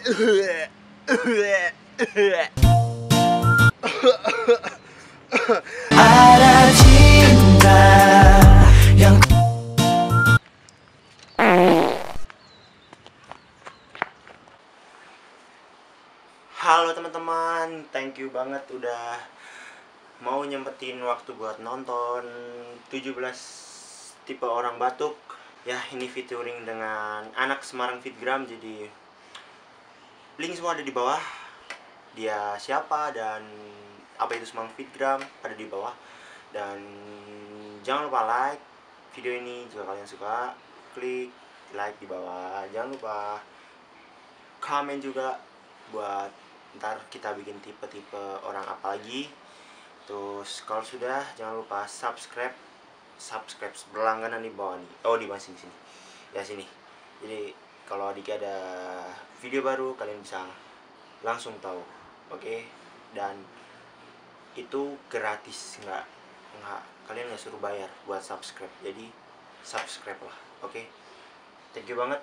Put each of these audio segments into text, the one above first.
Ada cinta yang Halo teman-teman, thank you banget udah mau nyempetin waktu buat nonton 17 tipe orang batuk. Ya, ini featuring dengan anak Semarang Fitgram, jadi link semua ada di bawah. Dia siapa dan apa itu Semarang Fitgram ada di bawah. Dan jangan lupa like video ini jika kalian suka, klik like di bawah. Jangan lupa komen juga buat ntar kita bikin tipe-tipe orang apa lagi. Terus kalau sudah, jangan lupa subscribe berlangganan di bawah nih. Oh, di masing sini. Ya sini. Jadi kalau Adiki ada video baru kalian bisa langsung tahu. Oke? Dan itu gratis, nggak kalian nggak suruh bayar buat subscribe. Jadi subscribe lah. Oke? Thank you banget.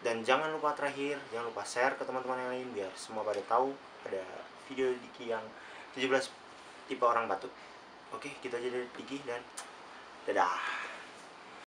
Dan jangan lupa terakhir, jangan lupa share ke teman-teman yang lain biar semua pada tahu ada video Diki yang 17 tipe orang batuk. Oke, gitu aja dari Diki dan dadah.